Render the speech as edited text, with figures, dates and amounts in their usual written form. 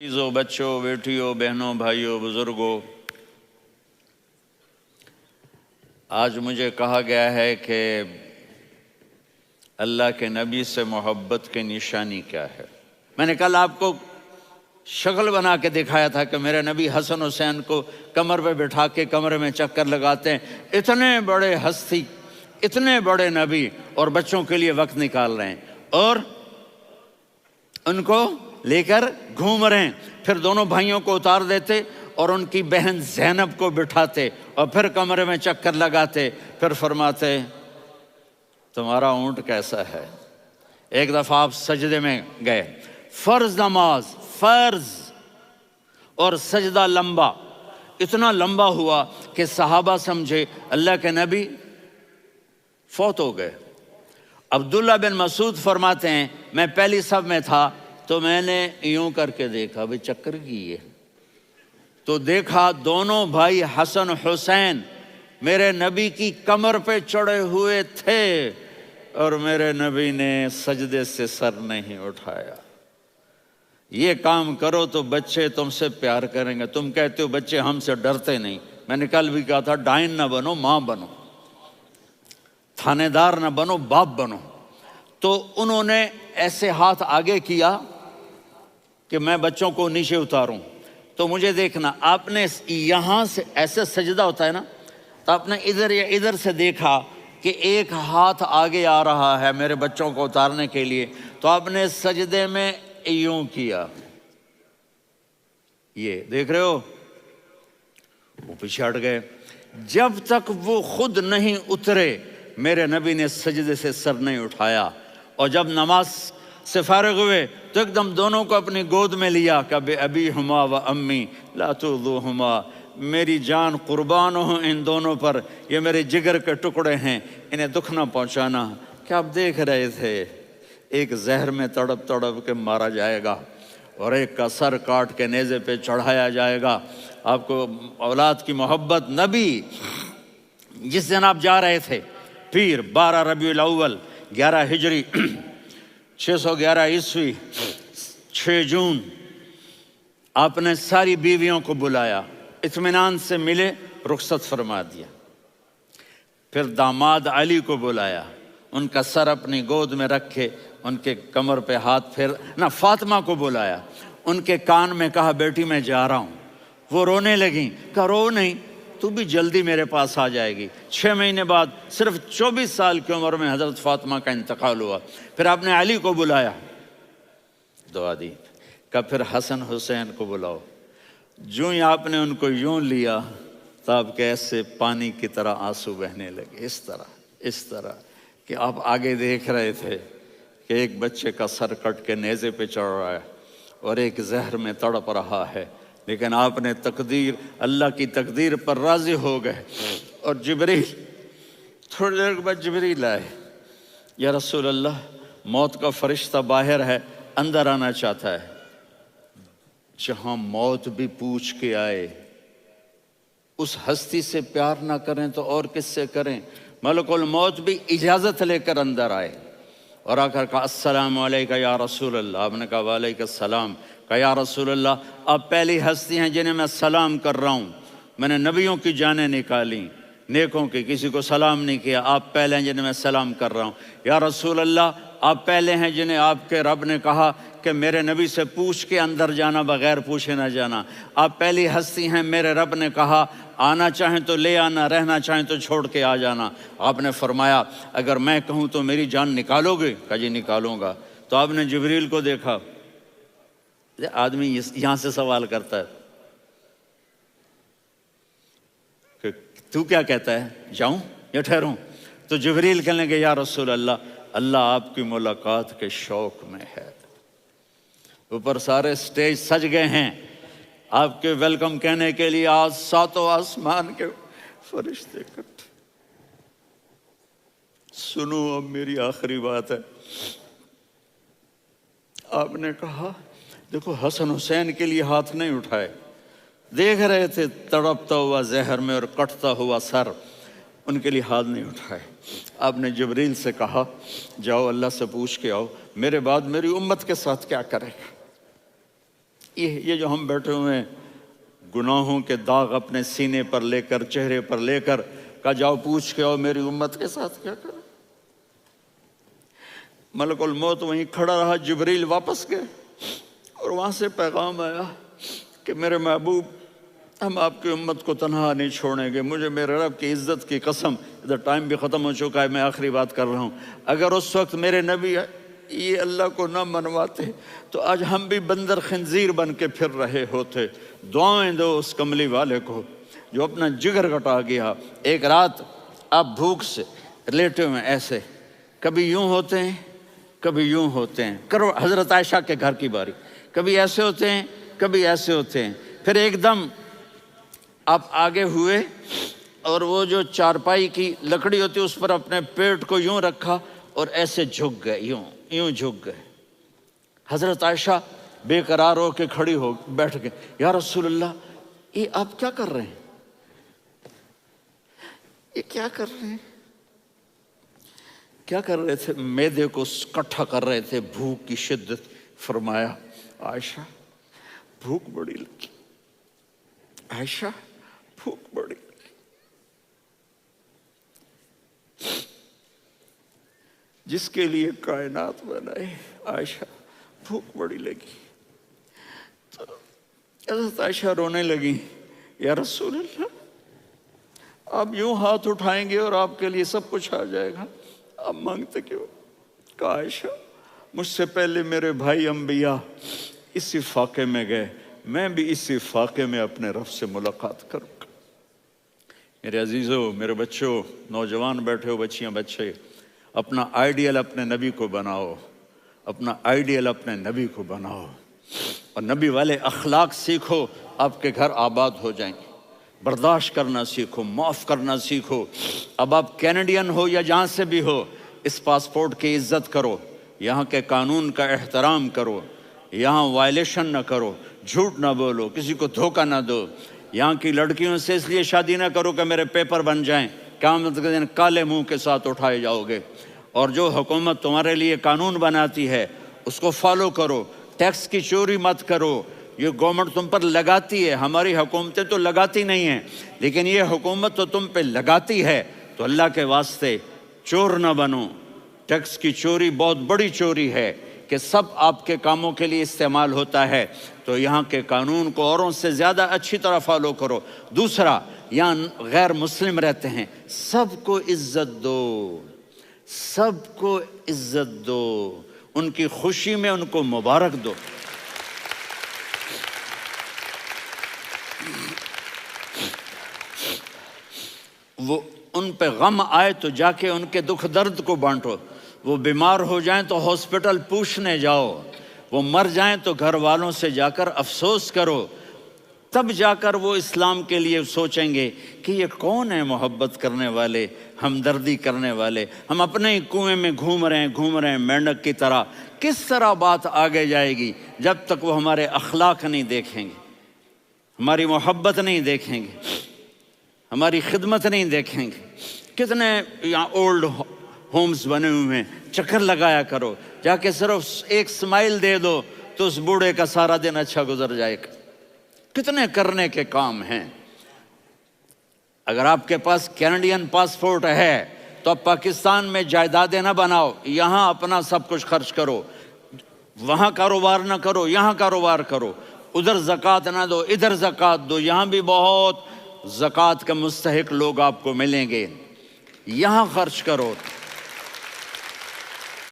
عزیزوں، بچوں، بیٹیوں، بہنوں، بھائیوں، بزرگوں، آج مجھے کہا گیا ہے کہ اللہ کے نبی سے محبت کی نشانی کیا ہے۔ میں نے کل آپ کو شکل بنا کے دکھایا تھا کہ میرے نبی حسن حسین کو کمر پہ بٹھا کے کمرے میں چکر لگاتے ہیں۔ اتنے بڑے ہستی، اتنے بڑے نبی، اور بچوں کے لیے وقت نکال رہے ہیں اور ان کو لے کر گھوم رہے ہیں۔ پھر دونوں بھائیوں کو اتار دیتے اور ان کی بہن زینب کو بٹھاتے اور پھر کمرے میں چکر لگاتے، پھر فرماتے تمہارا اونٹ کیسا ہے۔ ایک دفعہ آپ سجدے میں گئے، فرض نماز، فرض، اور سجدہ لمبا، اتنا لمبا ہوا کہ صحابہ سمجھے اللہ کے نبی فوت ہو گئے۔ عبداللہ بن مسعود فرماتے ہیں میں پہلی صف میں تھا تو میں نے یوں کر کے دیکھا، بھئی چکر کی ہے، تو دیکھا دونوں بھائی حسن حسین میرے نبی کی کمر پہ چڑھے ہوئے تھے اور میرے نبی نے سجدے سے سر نہیں اٹھایا۔ یہ کام کرو تو بچے تم سے پیار کریں گے۔ تم کہتے ہو بچے ہم سے ڈرتے نہیں، میں نے کل بھی کہا تھا ڈائن نہ بنو، ماں بنو، تھانے دار نہ بنو، باپ بنو۔ تو انہوں نے ایسے ہاتھ آگے کیا کہ میں بچوں کو نیچے اتاروں، تو مجھے دیکھنا، آپ نے یہاں سے ایسے سجدہ ہوتا ہے نا، تو آپ نے ادھر یا ادھر سے دیکھا کہ ایک ہاتھ آگے آ رہا ہے میرے بچوں کو اتارنے کے لیے، تو آپ نے سجدے میں یوں کیا، یہ دیکھ رہے ہو، وہ پیچھے ہٹ گئے۔ جب تک وہ خود نہیں اترے میرے نبی نے سجدے سے سر نہیں اٹھایا، اور جب نماز سے فارغ ہوئے تو ایک دم دونوں کو اپنی گود میں لیا کہ بے ابی ہما و امی لا تؤذوہما، میری جان قربان ہو ان دونوں پر، یہ میرے جگر کے ٹکڑے ہیں، انہیں دکھ نہ پہنچانا۔ کیا آپ دیکھ رہے تھے ایک زہر میں تڑپ تڑپ کے مارا جائے گا اور ایک کا سر کاٹ کے نیزے پہ چڑھایا جائے گا۔ آپ کو اولاد کی محبت، نبی جس دن آپ جا رہے تھے پیر 12 ربیع الاول 11 ہجری 611 عیسوی 6 جون، آپ نے ساری بیویوں کو بلایا، اطمینان سے ملے، رخصت فرما دیا۔ پھر داماد علی کو بلایا، ان کا سر اپنی گود میں رکھے، ان کے کمر پہ ہاتھ پھیر نہ، فاطمہ کو بلایا، ان کے کان میں کہا بیٹی میں جا رہا ہوں۔ وہ رونے لگیں، کہا رو نہیں، تو بھی جلدی میرے پاس آ جائے گی۔ 6 مہینے بعد صرف 24 سال کی عمر میں حضرت فاطمہ کا انتقال ہوا۔ پھر آپ نے علی کو بلایا، دعا دی، کہا پھر حسن حسین کو بلاؤ۔ جو ہی آپ نے ان کو یوں لیا تو آپ کے ایسے پانی کی طرح آنسو بہنے لگے، اس طرح کہ آپ آگے دیکھ رہے تھے کہ ایک بچے کا سر کٹ کے نیزے پہ چڑھ رہا ہے اور ایک زہر میں تڑپ رہا ہے، لیکن آپ نے تقدیر، اللہ کی تقدیر پر راضی ہو گئے۔ اور جبریل، تھوڑی دیر کے بعد جبریل آئے، یا رسول اللہ موت کا فرشتہ باہر ہے، اندر آنا چاہتا ہے۔ جہاں موت بھی پوچھ کے آئے، اس ہستی سے پیار نہ کریں تو اور کس سے کریں؟ ملک الموت بھی اجازت لے کر اندر آئے اور آ کر کہا السلام علیکہ یا رسول اللہ۔ آپ نے کہا وعلیکم السلام۔ کہا یا رسول اللہ آپ پہلی ہستی ہیں جنہیں میں سلام کر رہا ہوں، میں نے نبیوں کی جانیں نکالی، نیکوں کی، کسی کو سلام نہیں کیا، آپ پہلے ہیں جنہیں میں سلام کر رہا ہوں۔ یا رسول اللہ آپ پہلے ہیں جنہیں آپ کے رب نے کہا کہ میرے نبی سے پوچھ کے اندر جانا، بغیر پوچھے نہ جانا۔ آپ پہلی ہستی ہیں، میرے رب نے کہا آنا چاہیں تو لے آنا، رہنا چاہیں تو چھوڑ کے آ جانا۔ آپ نے فرمایا اگر میں کہوں تو میری جان نکالو گے؟ کہا جی نکالوں گا۔ تو آپ نے جبریل کو دیکھا، آدمی یہاں سے سوال کرتا ہے کہ تو کیا کہتا ہے، جاؤں یا ٹھہروں؟ تو جبریل کہنے لگے یا رسول اللہ، اللہ آپ کی ملاقات کے شوق میں ہے۔ اوپر سارے سٹیج سج گئے ہیں آپ کے ویلکم کہنے کے لیے، آج 7 آسمان کے فرشتے اکٹھے۔ سنو اب میری آخری بات ہے۔ آپ نے کہا دیکھو حسن حسین کے لیے ہاتھ نہیں اٹھائے، دیکھ رہے تھے تڑپتا ہوا زہر میں اور کٹتا ہوا سر، ان کے لیے ہاتھ نہیں اٹھائے۔ آپ نے جبریل سے کہا جاؤ اللہ سے پوچھ کے آؤ میرے بعد میری امت کے ساتھ کیا کرے گا۔ یہ جو ہم بیٹھے ہوئے ہیں گناہوں کے داغ اپنے سینے پر لے کر چہرے پر لے کر، کہا جاؤ پوچھ کے آؤ میری امت کے ساتھ کیا کریں۔ ملک الموت وہیں کھڑا رہا، جبریل واپس گئے اور وہاں سے پیغام آیا کہ میرے محبوب ہم آپ کی امت کو تنہا نہیں چھوڑیں گے، مجھے میرے رب کی عزت کی قسم، ادھر ٹائم بھی ختم ہو چکا ہے، میں آخری بات کر رہا ہوں، اگر اس وقت میرے نبی یہ اللہ کو نہ منواتے تو آج ہم بھی بندر خنزیر بن کے پھر رہے ہوتے۔ دعائیں دو اس کملی والے کو جو اپنا جگر کٹا گیا۔ ایک رات آپ بھوک سے لیٹے ہوئے ایسے، کبھی یوں ہوتے ہیں کبھی یوں ہوتے ہیں، کرو حضرت عائشہ کے گھر کی باری، کبھی ایسے ہوتے ہیں کبھی ایسے ہوتے ہیں، پھر ایک دم آپ آگے ہوئے اور وہ جو چارپائی کی لکڑی ہوتی اس پر اپنے پیٹ کو یوں رکھا اور ایسے جھک گئے، یوں جھک گئے۔ حضرت عائشہ بے قرار ہو کے کھڑی ہو بیٹھ گئے، یا رسول اللہ یہ آپ کیا کر رہے ہیں، یہ کیا کر رہے ہیں؟ کیا کر رہے تھے؟ معدے کو کٹھا کر رہے تھے، بھوک کی شدت۔ فرمایا عائشہ بھوک بڑی لگی، عائشہ بھوک بڑی لگی، جس کے لیے کائنات بنائے عائشہ بھوک بڑی لگی۔ تو حضرت عائشہ رونے لگی، یا رسول اللہ آپ یوں ہاتھ اٹھائیں گے اور آپ کے لیے سب کچھ آ جائے گا، آپ مانگتے کیوں؟ کہا عائشہ مجھ سے پہلے میرے بھائی انبیاء اسی فاقے میں گئے، میں بھی اسی فاقے میں اپنے رب سے ملاقات کروں گا۔ میرے عزیزوں، میرے بچوں، نوجوان بیٹھے ہو، بچیاں بچے، اپنا آئیڈیل اپنے نبی کو بناؤ، اپنا آئیڈیل اپنے نبی کو بناؤ اور نبی والے اخلاق سیکھو، آپ کے گھر آباد ہو جائیں گے۔ برداشت کرنا سیکھو، معاف کرنا سیکھو۔ اب آپ کینیڈین ہو یا جہاں سے بھی ہو، اس پاسپورٹ کی عزت کرو، یہاں کے قانون کا احترام کرو، یہاں وائلیشن نہ کرو، جھوٹ نہ بولو، کسی کو دھوکہ نہ دو۔ یہاں کی لڑکیوں سے اس لیے شادی نہ کرو کہ میرے پیپر بن جائیں، قیامت کے دن کالے منہ کے ساتھ اٹھائے جاؤ گے۔ اور جو حکومت تمہارے لیے قانون بناتی ہے اس کو فالو کرو، ٹیکس کی چوری مت کرو۔ یہ گورنمنٹ تم پر لگاتی ہے، ہماری حکومتیں تو لگاتی نہیں ہیں، لیکن یہ حکومت تو تم پہ لگاتی ہے، تو اللہ کے واسطے چور نہ بنو۔ ٹیکس کی چوری بہت بڑی چوری ہے کہ سب آپ کے کاموں کے لیے استعمال ہوتا ہے، تو یہاں کے قانون کو اوروں سے زیادہ اچھی طرح فالو کرو۔ دوسرا، یہاں غیر مسلم رہتے ہیں، سب کو عزت دو، سب کو عزت دو، ان کی خوشی میں ان کو مبارک دو۔ وہ ان پہ غم آئے تو جا کے ان کے دکھ درد کو بانٹو، وہ بیمار ہو جائیں تو ہاسپٹل پوچھنے جاؤ، وہ مر جائیں تو گھر والوں سے جا کر افسوس کرو، تب جا کر وہ اسلام کے لیے سوچیں گے کہ یہ کون ہے محبت کرنے والے، ہمدردی کرنے والے۔ ہم اپنے ہی کنویں میں گھوم رہے ہیں مینڈک کی طرح۔ کس طرح بات آگے جائے گی جب تک وہ ہمارے اخلاق نہیں دیکھیں گے، ہماری محبت نہیں دیکھیں گے، ہماری خدمت نہیں دیکھیں گے۔ کتنے یہاں اولڈ ہومز بنے ہوئے ہیں، چکر لگایا کرو، جا کے صرف ایک سمائل دے دو تو اس بوڑھے کا سارا دن اچھا گزر جائے گا۔ کتنے کرنے کے کام ہیں۔ اگر آپ کے پاس کینیڈین پاسپورٹ ہے تو اب پاکستان میں جائیدادیں نہ بناؤ، یہاں اپنا سب کچھ خرچ کرو، وہاں کاروبار نہ کرو، یہاں کاروبار کرو، ادھر زکوٰۃ نہ دو، ادھر زکوٰۃ دو، یہاں بھی بہت زکوٰۃ کے مستحق لوگ آپ کو ملیں گے، یہاں خرچ کرو۔